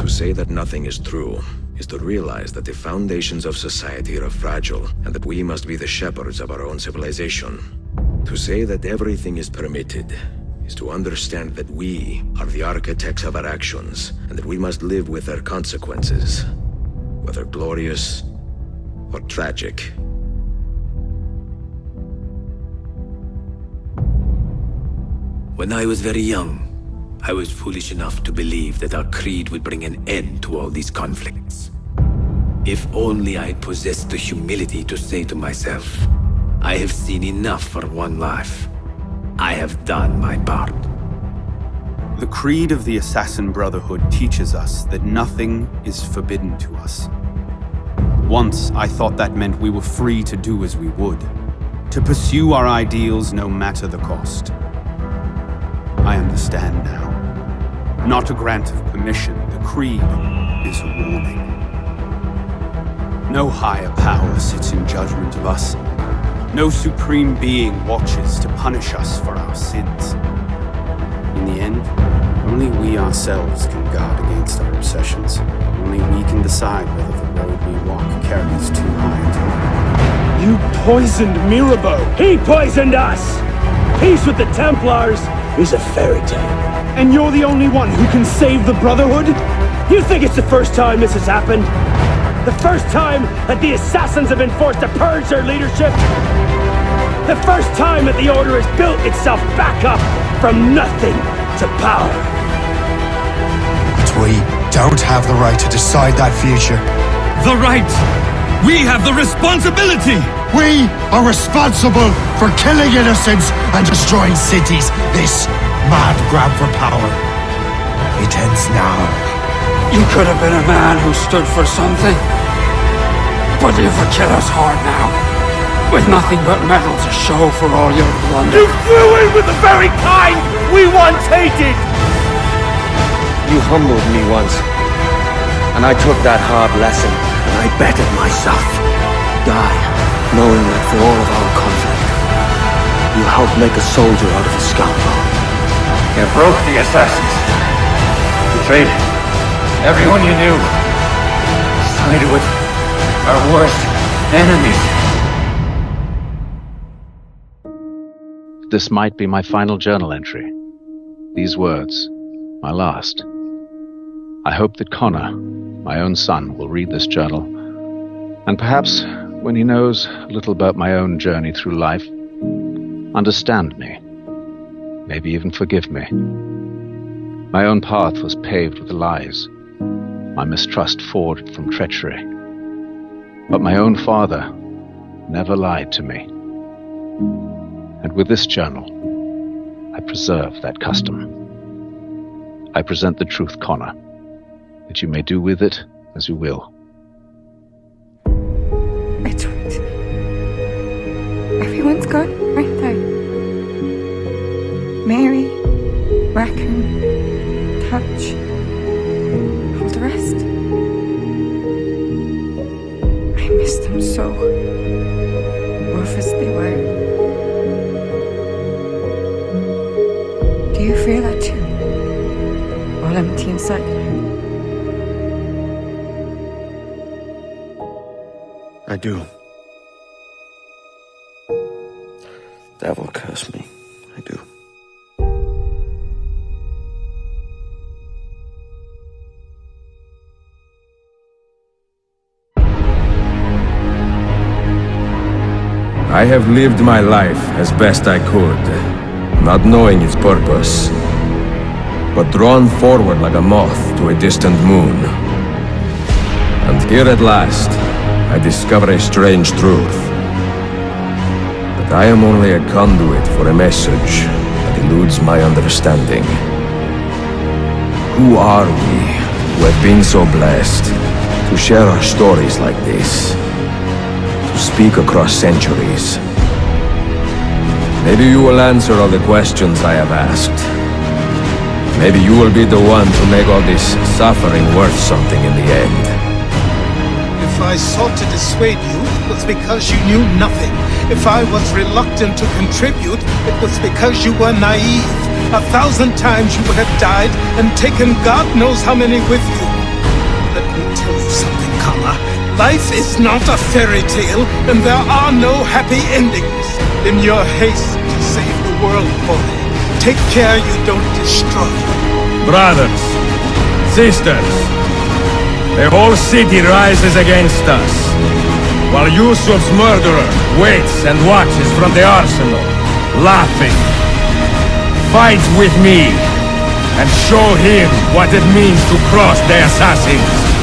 To say that nothing is true is to realize that the foundations of society are fragile and that we must be the shepherds of our own civilization. To say that everything is permitted is to understand that we are the architects of our actions and that we must live with their consequences, whether glorious or tragic. When I was very young, I was foolish enough to believe that our creed would bring an end to all these conflicts. If only I possessed the humility to say to myself, I have seen enough for one life. I have done my part. The creed of the Assassin Brotherhood teaches us that nothing is forbidden to us. Once, I thought that meant we were free to do as we would, to pursue our ideals no matter the cost. I understand now. Not a grant of permission, the creed is a warning. No higher power sits in judgment of us. No supreme being watches to punish us for our sins. In the end, only we ourselves can guard against our obsessions. Only we can decide whether the road we walk carries too high a toll. You poisoned Mirabeau! He poisoned us! Peace with the Templars is a fairy tale. And you're the only one who can save the Brotherhood? You think it's the first time this has happened? The first time that the Assassins have been forced to purge their leadership? The first time that the Order has built itself back up from nothing to power? But we don't have the right to decide that future. The right! We have the responsibility! We are responsible for killing innocents and destroying cities. This mad grab for power, it ends now. You could have been a man who stood for something. But you kill us hard now. With nothing but metal to show for all your blunder. You flew in with the very kind we once hated! You humbled me once, and I took that hard lesson, and I bettered myself. Die, knowing that for all of our conflict, you helped make a soldier out of a scoundrel. You broke the Assassins. Betrayed everyone you knew. Sided with our worst enemies. This might be my final journal entry. These words, my last. I hope that Connor, my own son, will read this journal, and perhaps, when he knows a little about my own journey through life, understand me, maybe even forgive me. My own path was paved with lies, my mistrust forged from treachery. But my own father never lied to me. And with this journal, I preserve that custom. I present the truth, Connor, that you may do with it as you will. I don't. Everyone's gone, aren't they? Mary, Raccoon, Touch, all the rest. I miss them so. Rough as they were. Do you feel that too? All empty inside? I do. Devil curse me. I do. I have lived my life as best I could, not knowing its purpose, but drawn forward like a moth to a distant moon. And here at last, I discover a strange truth. That I am only a conduit for a message that eludes my understanding. Who are we who have been so blessed to share our stories like this? To speak across centuries? Maybe you will answer all the questions I have asked. Maybe you will be the one to make all this suffering worth something in the end. If I sought to dissuade you, it was because you knew nothing. If I was reluctant to contribute, it was because you were naive. 1,000 times you would have died and taken God knows how many with you. Life is not a fairy tale, and there are no happy endings. In your haste to save the world, Polly, take care you don't destroy it. Brothers, sisters, the whole city rises against us, while Yusuf's murderer waits and watches from the arsenal, laughing. Fight with me, and show him what it means to cross the assassins.